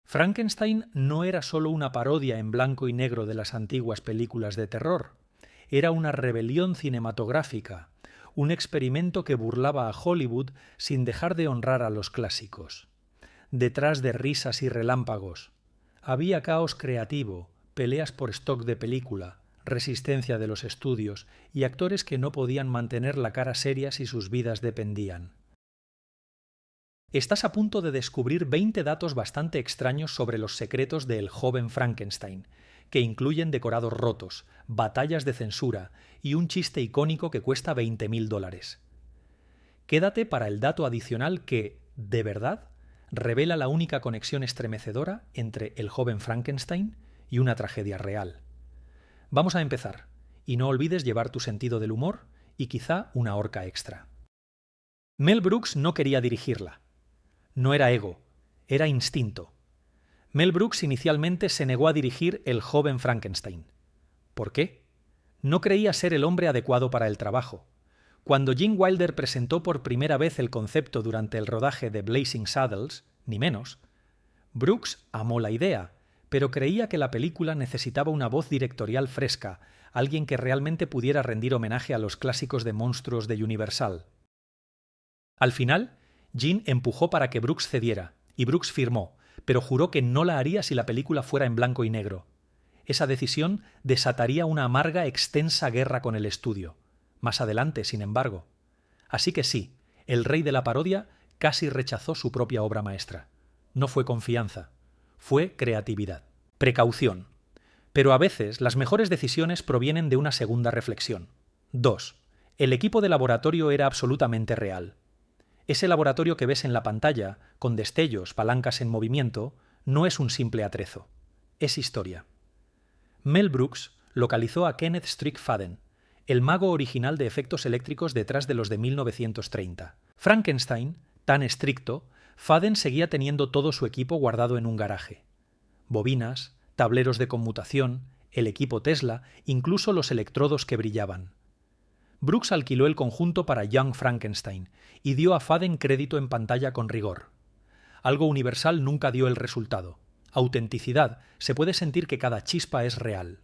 Frankenstein no era solo una parodia en blanco y negro de las antiguas películas de terror. Era una rebelión cinematográfica, un experimento que burlaba a Hollywood sin dejar de honrar a los clásicos. Detrás de risas y relámpagos, había caos creativo, peleas por stock de película, resistencia de los estudios y actores que no podían mantener la cara seria si sus vidas dependían. Estás a punto de descubrir 20 datos bastante extraños sobre los secretos de El joven Frankenstein, que incluyen decorados rotos, batallas de censura y un chiste icónico que cuesta $20.000. Quédate para el dato adicional que, de verdad, revela la única conexión estremecedora entre El joven Frankenstein y una tragedia real. Vamos a empezar, y no olvides llevar tu sentido del humor y quizá una horca extra. Mel Brooks no quería dirigirla. No era ego, era instinto. Mel Brooks inicialmente se negó a dirigir El joven Frankenstein. ¿Por qué? No creía ser el hombre adecuado para el trabajo. Cuando Gene Wilder presentó por primera vez el concepto durante el rodaje de Blazing Saddles, ni menos, Brooks amó la idea, pero creía que la película necesitaba una voz directorial fresca, alguien que realmente pudiera rendir homenaje a los clásicos de monstruos de Universal. Al final, Gene empujó para que Brooks cediera, y Brooks firmó, pero juró que no la haría si la película fuera en blanco y negro. Esa decisión desataría una amarga, extensa guerra con el estudio. Más adelante, sin embargo. Así que sí, el rey de la parodia casi rechazó su propia obra maestra. No fue confianza, fue creatividad. Precaución. Pero a veces las mejores decisiones provienen de una segunda reflexión. 2. El equipo de laboratorio era absolutamente real. Ese laboratorio que ves en la pantalla, con destellos, palancas en movimiento, no es un simple atrezo. Es historia. Mel Brooks localizó a Kenneth Strickfaden, el mago original de efectos eléctricos detrás de los de 1930. Frankenstein, tan estricto, Faden seguía teniendo todo su equipo guardado en un garaje. Bobinas, tableros de conmutación, el equipo Tesla, incluso los electrodos que brillaban. Brooks alquiló el conjunto para Young Frankenstein y dio a Faden crédito en pantalla con rigor. Algo Universal nunca dio el resultado. Autenticidad, se puede sentir que cada chispa es real.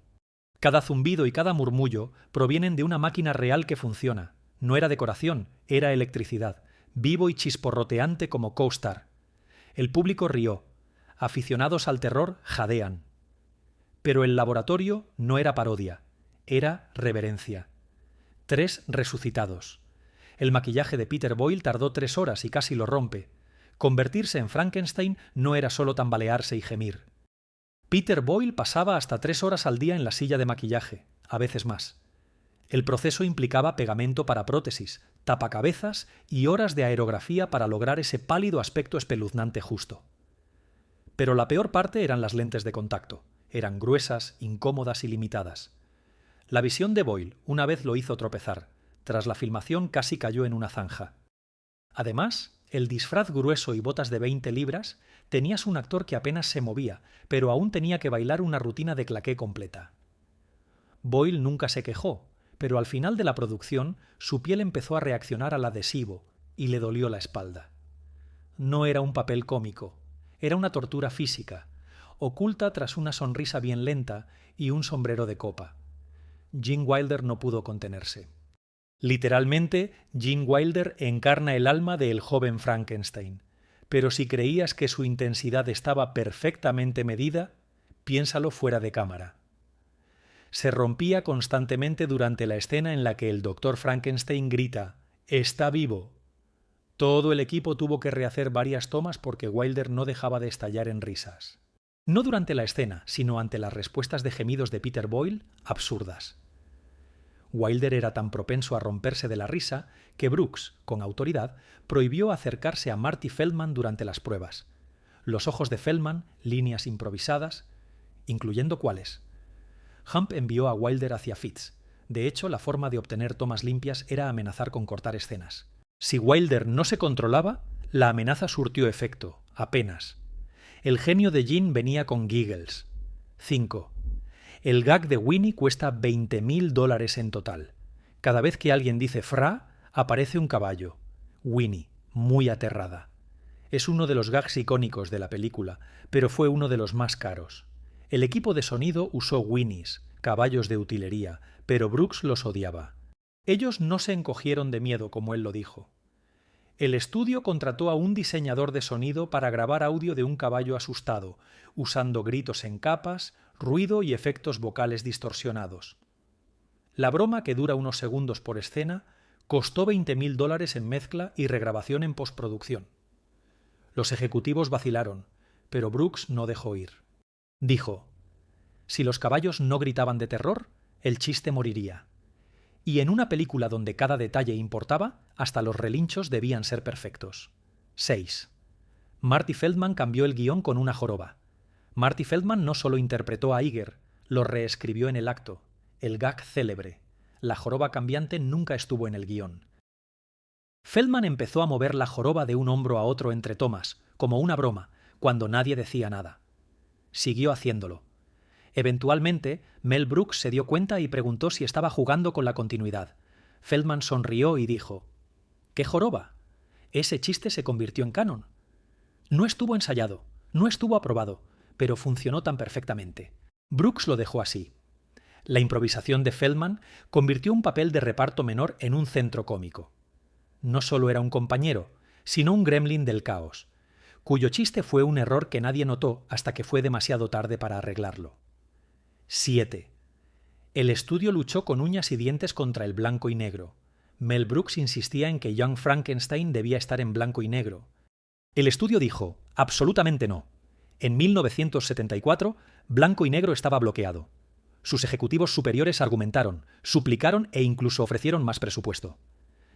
Cada zumbido y cada murmullo provienen de una máquina real que funciona. No era decoración, era electricidad, vivo y chisporroteante como Co-Star. El público rió. Aficionados al terror jadean. Pero el laboratorio no era parodia, era reverencia. 3 resucitados. El maquillaje de Peter Boyle tardó 3 horas y casi lo rompe. Convertirse en Frankenstein no era solo tambalearse y gemir. Peter Boyle pasaba hasta 3 horas al día en la silla de maquillaje, a veces más. El proceso implicaba pegamento para prótesis, tapacabezas y horas de aerografía para lograr ese pálido aspecto espeluznante justo. Pero la peor parte eran las lentes de contacto. Eran gruesas, incómodas y limitadas. La visión de Boyle una vez lo hizo tropezar. Tras la filmación casi cayó en una zanja. Además, el disfraz grueso y botas de 20 libras, tenías un actor que apenas se movía, pero aún tenía que bailar una rutina de claqué completa. Boyle nunca se quejó, pero al final de la producción su piel empezó a reaccionar al adhesivo y le dolió la espalda. No era un papel cómico, era una tortura física, oculta tras una sonrisa bien lenta y un sombrero de copa. Gene Wilder no pudo contenerse. Literalmente, Gene Wilder encarna el alma de El joven Frankenstein. Pero si creías que su intensidad estaba perfectamente medida, piénsalo fuera de cámara. Se rompía constantemente durante la escena en la que el Dr. Frankenstein grita «¡Está vivo!». Todo el equipo tuvo que rehacer varias tomas porque Wilder no dejaba de estallar en risas. No durante la escena, sino ante las respuestas de gemidos de Peter Boyle, absurdas. Wilder era tan propenso a romperse de la risa que Brooks, con autoridad, prohibió acercarse a Marty Feldman durante las pruebas. Los ojos de Feldman, líneas improvisadas, incluyendo cuáles. Hump envió a Wilder hacia Fitz. De hecho, la forma de obtener tomas limpias era amenazar con cortar escenas. Si Wilder no se controlaba, la amenaza surtió efecto, apenas. El genio de Gene venía con giggles. 5. El gag de Winnie cuesta $20.000 en total. Cada vez que alguien dice fra, aparece un caballo. Winnie, muy aterrada. Es uno de los gags icónicos de la película, pero fue uno de los más caros. El equipo de sonido usó Winnies, caballos de utilería, pero Brooks los odiaba. Ellos no se encogieron de miedo, como él lo dijo. El estudio contrató a un diseñador de sonido para grabar audio de un caballo asustado, usando gritos en capas, ruido y efectos vocales distorsionados. La broma, que dura unos segundos por escena, costó $20.000 en mezcla y regrabación en postproducción. Los ejecutivos vacilaron, pero Brooks no dejó ir. Dijo: si los caballos no gritaban de terror, el chiste moriría. Y en una película donde cada detalle importaba, hasta los relinchos debían ser perfectos. 6. Marty Feldman cambió el guión con una joroba. Marty Feldman no solo interpretó a Iger, lo reescribió en el acto, el gag célebre. La joroba cambiante nunca estuvo en el guión. Feldman empezó a mover la joroba de un hombro a otro entre tomas, como una broma, cuando nadie decía nada. Siguió haciéndolo. Eventualmente, Mel Brooks se dio cuenta y preguntó si estaba jugando con la continuidad. Feldman sonrió y dijo: ¿qué joroba? Ese chiste se convirtió en canon. No estuvo ensayado, no estuvo aprobado, pero funcionó tan perfectamente. Brooks lo dejó así. La improvisación de Feldman convirtió un papel de reparto menor en un centro cómico. No solo era un compañero, sino un gremlin del caos, cuyo chiste fue un error que nadie notó hasta que fue demasiado tarde para arreglarlo. 7. El estudio luchó con uñas y dientes contra el blanco y negro. Mel Brooks insistía en que Young Frankenstein debía estar en blanco y negro. El estudio dijo: absolutamente no. En 1974, blanco y negro estaba bloqueado. Sus ejecutivos superiores argumentaron, suplicaron e incluso ofrecieron más presupuesto.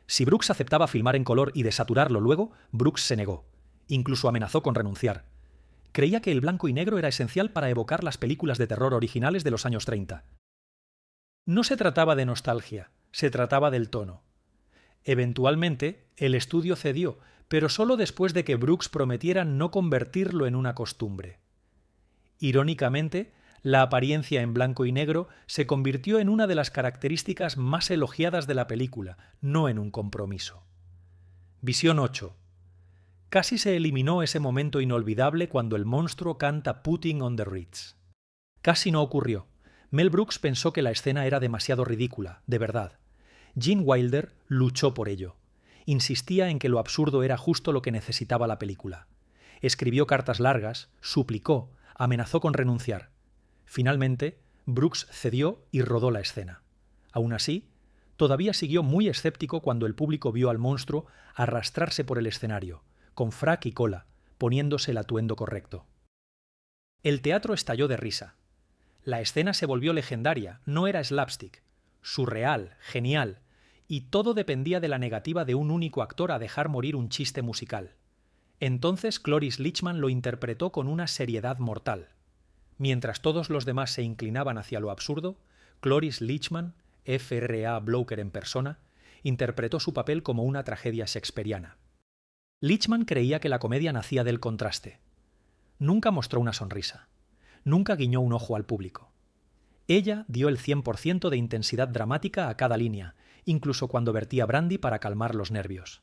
Si Brooks aceptaba filmar en color y desaturarlo luego, Brooks se negó. Incluso amenazó con renunciar. Creía que el blanco y negro era esencial para evocar las películas de terror originales de los años 30. No se trataba de nostalgia, se trataba del tono. Eventualmente, el estudio cedió, pero solo después de que Brooks prometiera no convertirlo en una costumbre. Irónicamente, la apariencia en blanco y negro se convirtió en una de las características más elogiadas de la película, no en un compromiso. Visión 8. Casi se eliminó ese momento inolvidable cuando el monstruo canta Putting on the Ritz. Casi no ocurrió. Mel Brooks pensó que la escena era demasiado ridícula, de verdad. Gene Wilder luchó por ello. Insistía en que lo absurdo era justo lo que necesitaba la película. Escribió cartas largas, suplicó, amenazó con renunciar. Finalmente, Brooks cedió y rodó la escena. Aún así, todavía siguió muy escéptico cuando el público vio al monstruo arrastrarse por el escenario, con frac y cola, poniéndose el atuendo correcto. El teatro estalló de risa. La escena se volvió legendaria, no era slapstick, surreal, genial, y todo dependía de la negativa de un único actor a dejar morir un chiste musical. Entonces Cloris Leachman lo interpretó con una seriedad mortal. Mientras todos los demás se inclinaban hacia lo absurdo, Cloris Leachman, F.R.A. Blocher en persona, interpretó su papel como una tragedia shakespeariana. Leachman creía que la comedia nacía del contraste. Nunca mostró una sonrisa. Nunca guiñó un ojo al público. Ella dio el 100% de intensidad dramática a cada línea, incluso cuando vertía brandy para calmar los nervios.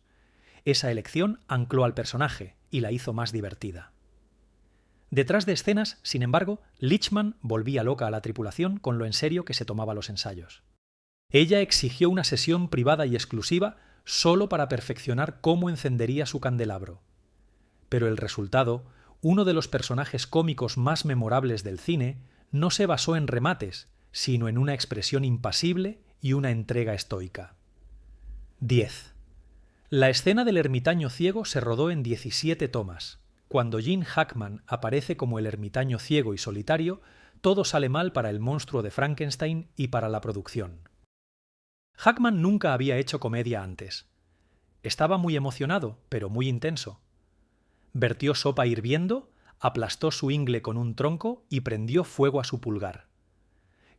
Esa elección ancló al personaje y la hizo más divertida. Detrás de escenas, sin embargo, Leachman volvía loca a la tripulación con lo en serio que se tomaba los ensayos. Ella exigió una sesión privada y exclusiva solo para perfeccionar cómo encendería su candelabro. Pero el resultado, uno de los personajes cómicos más memorables del cine, no se basó en remates, sino en una expresión impasible y una entrega estoica. 10. La escena del ermitaño ciego se rodó en 17 tomas. Cuando Gene Hackman aparece como el ermitaño ciego y solitario, todo sale mal para el monstruo de Frankenstein y para la producción. Hackman nunca había hecho comedia antes. Estaba muy emocionado, pero muy intenso. Vertió sopa hirviendo, aplastó su ingle con un tronco y prendió fuego a su pulgar.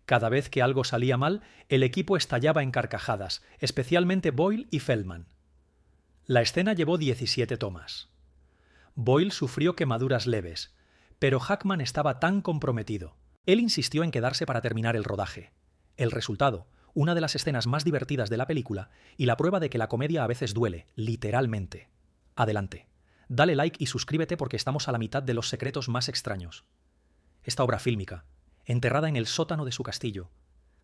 Cada vez que algo salía mal, el equipo estallaba en carcajadas, especialmente Boyle y Feldman. La escena llevó 17 tomas. Boyle sufrió quemaduras leves, pero Hackman estaba tan comprometido. Él insistió en quedarse para terminar el rodaje. El resultado, una de las escenas más divertidas de la película y la prueba de que la comedia a veces duele, literalmente. Adelante. Dale like y suscríbete porque estamos a la mitad de los secretos más extraños. Esta obra fílmica, enterrada en el sótano de su castillo,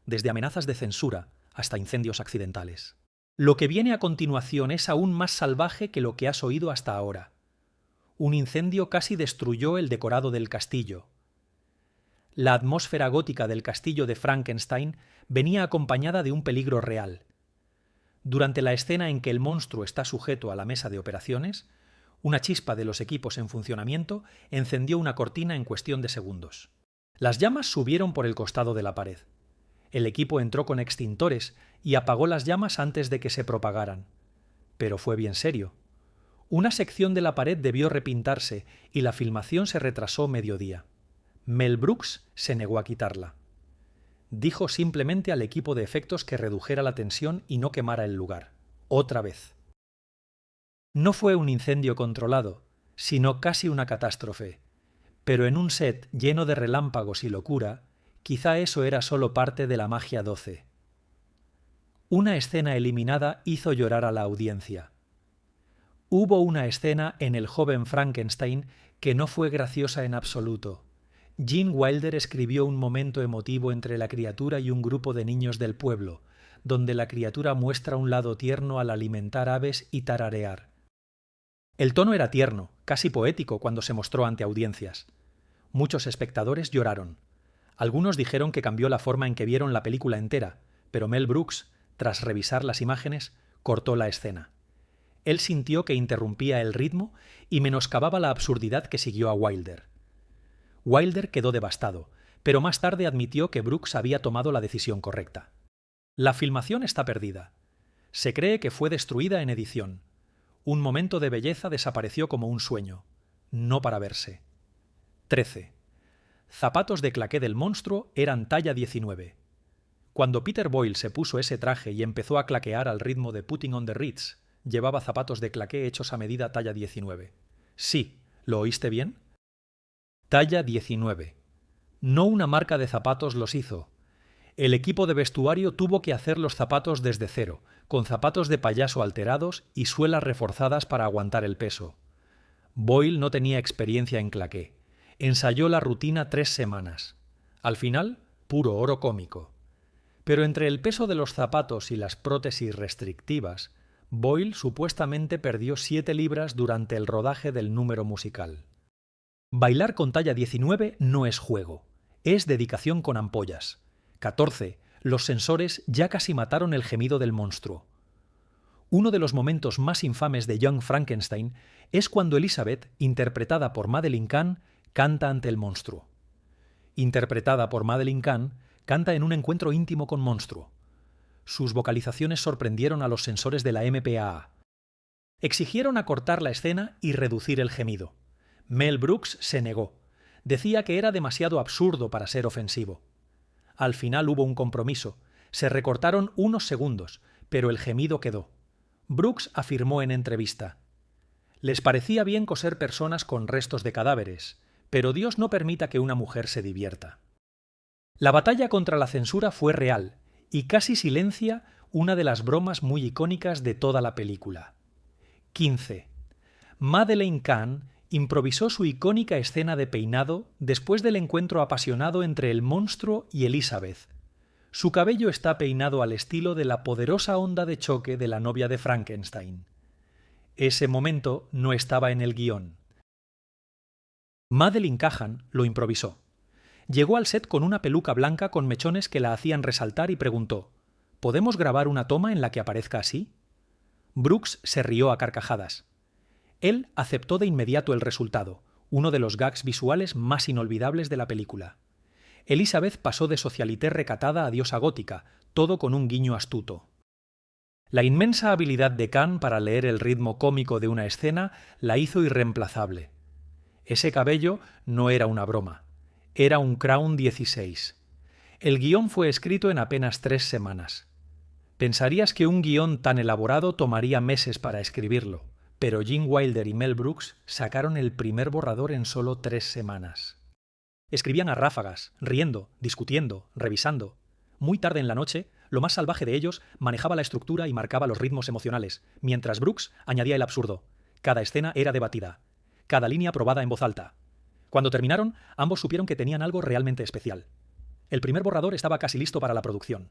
desde amenazas de censura hasta incendios accidentales. Lo que viene a continuación es aún más salvaje que lo que has oído hasta ahora. Un incendio casi destruyó el decorado del castillo. La atmósfera gótica del castillo de Frankenstein venía acompañada de un peligro real. Durante la escena en que el monstruo está sujeto a la mesa de operaciones, una chispa de los equipos en funcionamiento encendió una cortina en cuestión de segundos. Las llamas subieron por el costado de la pared. El equipo entró con extintores y apagó las llamas antes de que se propagaran. Pero fue bien serio. Una sección de la pared debió repintarse y la filmación se retrasó mediodía. Mel Brooks se negó a quitarla. Dijo simplemente al equipo de efectos que redujera la tensión y no quemara el lugar. Otra vez. No fue un incendio controlado, sino casi una catástrofe. Pero en un set lleno de relámpagos y locura, quizá eso era solo parte de la magia 12. Una escena eliminada hizo llorar a la audiencia. Hubo una escena en El joven Frankenstein que no fue graciosa en absoluto. Gene Wilder escribió un momento emotivo entre la criatura y un grupo de niños del pueblo, donde la criatura muestra un lado tierno al alimentar aves y tararear. El tono era tierno, casi poético cuando se mostró ante audiencias. Muchos espectadores lloraron. Algunos dijeron que cambió la forma en que vieron la película entera, pero Mel Brooks, tras revisar las imágenes, cortó la escena. Él sintió que interrumpía el ritmo y menoscababa la absurdidad que siguió a Wilder. Wilder quedó devastado, pero más tarde admitió que Brooks había tomado la decisión correcta. La filmación está perdida. Se cree que fue destruida en edición. Un momento de belleza desapareció como un sueño, no para verse. 13. Zapatos de claqué del monstruo eran talla 19. Cuando Peter Boyle se puso ese traje y empezó a claquear al ritmo de Putting on the Ritz, llevaba zapatos de claqué hechos a medida talla 19. Sí, ¿lo oíste bien? Talla 19. No una marca de zapatos los hizo. El equipo de vestuario tuvo que hacer los zapatos desde cero, con zapatos de payaso alterados y suelas reforzadas para aguantar el peso. Boyle no tenía experiencia en claqué. Ensayó la rutina 3 semanas. Al final, puro oro cómico. Pero entre el peso de los zapatos y las prótesis restrictivas, Boyle supuestamente perdió 7 libras durante el rodaje del número musical. Bailar con talla 19 no es juego, es dedicación con ampollas. 14. Los sensores ya casi mataron el gemido del monstruo. Uno de los momentos más infames de Young Frankenstein es cuando Elizabeth, interpretada por Madeline Kahn, canta ante el monstruo. Interpretada por Madeline Kahn, canta en un encuentro íntimo con monstruo. Sus vocalizaciones sorprendieron a los sensores de la MPAA. Exigieron acortar la escena y reducir el gemido. Mel Brooks se negó. Decía que era demasiado absurdo para ser ofensivo. Al final hubo un compromiso. Se recortaron unos segundos, pero el gemido quedó. Brooks afirmó en entrevista: «Les parecía bien coser personas con restos de cadáveres, pero Dios no permita que una mujer se divierta». La batalla contra la censura fue real y casi silencia una de las bromas muy icónicas de toda la película. 15. Madeline Kahn improvisó su icónica escena de peinado después del encuentro apasionado entre el monstruo y Elizabeth. Su cabello está peinado al estilo de la poderosa onda de choque de la novia de Frankenstein. Ese momento no estaba en el guión. Madeline Kahn lo improvisó. Llegó al set con una peluca blanca con mechones que la hacían resaltar y preguntó: ¿podemos grabar una toma en la que aparezca así? Brooks se rió a carcajadas. Él aceptó de inmediato el resultado, uno de los gags visuales más inolvidables de la película. Elizabeth pasó de socialité recatada a diosa gótica, todo con un guiño astuto. La inmensa habilidad de Kahn para leer el ritmo cómico de una escena la hizo irreemplazable. Ese cabello no era una broma, era un Crown 16. El guión fue escrito en apenas 3 semanas. Pensarías que un guión tan elaborado tomaría meses para escribirlo, pero Gene Wilder y Mel Brooks sacaron el primer borrador en solo 3 semanas. Escribían a ráfagas, riendo, discutiendo, revisando. Muy tarde en la noche, lo más salvaje de ellos manejaba la estructura y marcaba los ritmos emocionales, mientras Brooks añadía el absurdo. Cada escena era debatida, cada línea probada en voz alta. Cuando terminaron, ambos supieron que tenían algo realmente especial. El primer borrador estaba casi listo para la producción.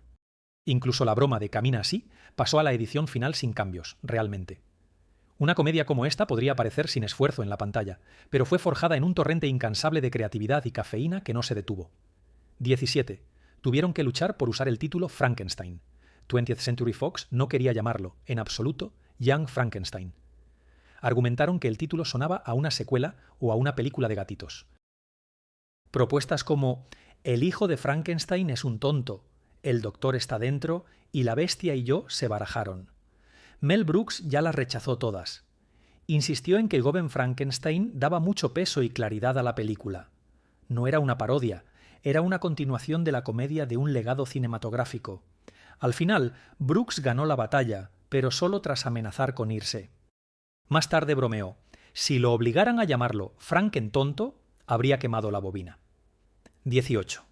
Incluso la broma de "camina así" pasó a la edición final sin cambios, realmente. Una comedia como esta podría parecer sin esfuerzo en la pantalla, pero fue forjada en un torrente incansable de creatividad y cafeína que no se detuvo. 17. Tuvieron que luchar por usar el título Frankenstein. 20th Century Fox no quería llamarlo, en absoluto, Young Frankenstein. Argumentaron que el título sonaba a una secuela o a una película de gatitos. Propuestas como "El hijo de Frankenstein es un tonto", "El doctor está dentro" y "La bestia y yo" se barajaron. Mel Brooks ya las rechazó todas. Insistió en que Joven Frankenstein daba mucho peso y claridad a la película. No era una parodia, era una continuación de la comedia de un legado cinematográfico. Al final, Brooks ganó la batalla, pero solo tras amenazar con irse. Más tarde bromeó: si lo obligaran a llamarlo Frankentonto, habría quemado la bobina. 18.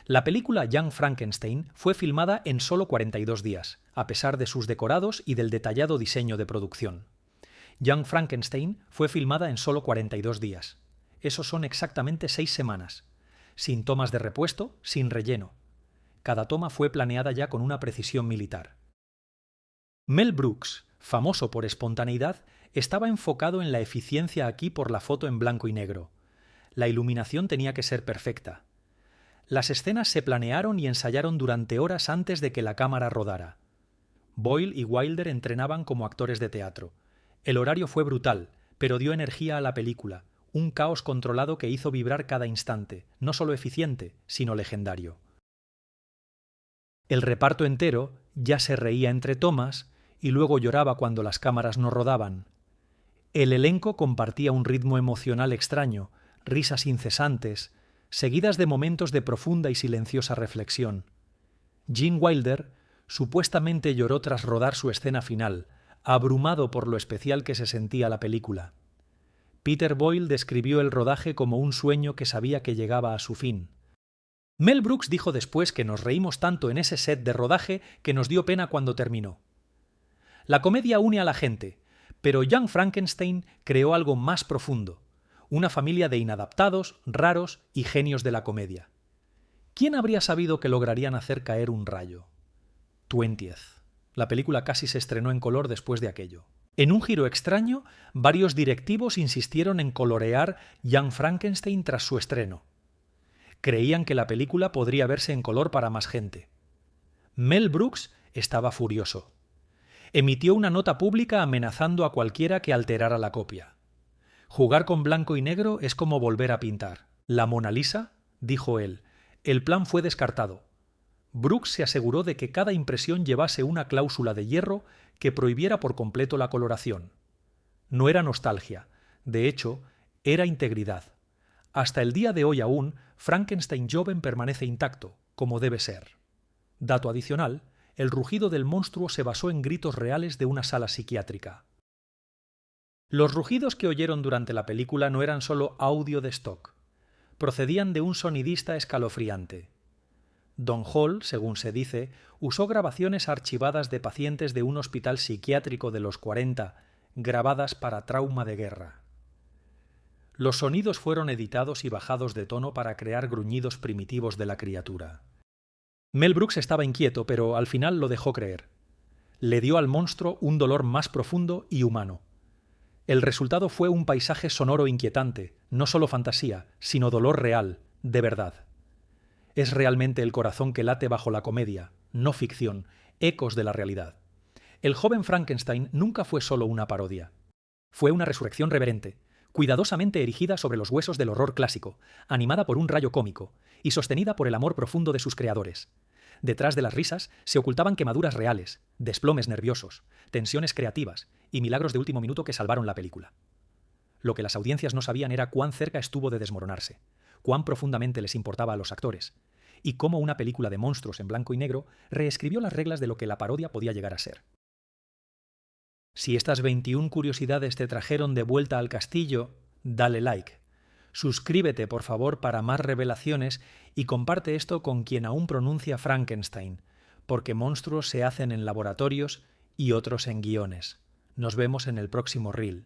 La película Young Frankenstein fue filmada en solo 42 días, a pesar de sus decorados y del detallado diseño de producción. Young Frankenstein fue filmada en solo 42 días. Esos son exactamente 6 semanas. Sin tomas de repuesto, sin relleno. Cada toma fue planeada ya con una precisión militar. Mel Brooks, famoso por espontaneidad, estaba enfocado en la eficiencia aquí por la foto en blanco y negro. La iluminación tenía que ser perfecta. Las escenas se planearon y ensayaron durante horas antes de que la cámara rodara. Boyle y Wilder entrenaban como actores de teatro. El horario fue brutal, pero dio energía a la película, un caos controlado que hizo vibrar cada instante, no solo eficiente, sino legendario. El reparto entero ya se reía entre tomas y luego lloraba cuando las cámaras no rodaban. El elenco compartía un ritmo emocional extraño, risas incesantes, seguidas de momentos de profunda y silenciosa reflexión. Gene Wilder supuestamente lloró tras rodar su escena final, abrumado por lo especial que se sentía la película. Peter Boyle describió el rodaje como un sueño que sabía que llegaba a su fin. Mel Brooks dijo después que nos reímos tanto en ese set de rodaje que nos dio pena cuando terminó. La comedia une a la gente, pero Young Frankenstein creó algo más profundo. Una familia de inadaptados, raros y genios de la comedia. ¿Quién habría sabido que lograrían hacer caer un rayo? 20th. La película casi se estrenó en color después de aquello. En un giro extraño, varios directivos insistieron en colorear Young Frankenstein tras su estreno. Creían que la película podría verse en color para más gente. Mel Brooks estaba furioso. Emitió una nota pública amenazando a cualquiera que alterara la copia. Jugar con blanco y negro es como volver a pintar. ¿La Mona Lisa?, dijo él. El plan fue descartado. Brooks se aseguró de que cada impresión llevase una cláusula de hierro que prohibiera por completo la coloración. No era nostalgia, de hecho, era integridad. Hasta el día de hoy aún, Frankenstein joven permanece intacto, como debe ser. Dato adicional, el rugido del monstruo se basó en gritos reales de una sala psiquiátrica. Los rugidos que oyeron durante la película no eran solo audio de stock. Procedían de un sonidista escalofriante. Don Hall, según se dice, usó grabaciones archivadas de pacientes de un hospital psiquiátrico de los 40, grabadas para trauma de guerra. Los sonidos fueron editados y bajados de tono para crear gruñidos primitivos de la criatura. Mel Brooks estaba inquieto, pero al final lo dejó creer. Le dio al monstruo un dolor más profundo y humano. El resultado fue un paisaje sonoro inquietante, no solo fantasía, sino dolor real, de verdad. Es realmente el corazón que late bajo la comedia, no ficción, ecos de la realidad. El joven Frankenstein nunca fue solo una parodia. Fue una resurrección reverente, cuidadosamente erigida sobre los huesos del horror clásico, animada por un rayo cómico y sostenida por el amor profundo de sus creadores. Detrás de las risas se ocultaban quemaduras reales, desplomes nerviosos, tensiones creativas y milagros de último minuto que salvaron la película. Lo que las audiencias no sabían era cuán cerca estuvo de desmoronarse, cuán profundamente les importaba a los actores, y cómo una película de monstruos en blanco y negro reescribió las reglas de lo que la parodia podía llegar a ser. Si estas 21 curiosidades te trajeron de vuelta al castillo, dale like. Suscríbete, por favor, para más revelaciones y comparte esto con quien aún pronuncia Frankenstein, porque monstruos se hacen en laboratorios y otros en guiones. Nos vemos en el próximo reel.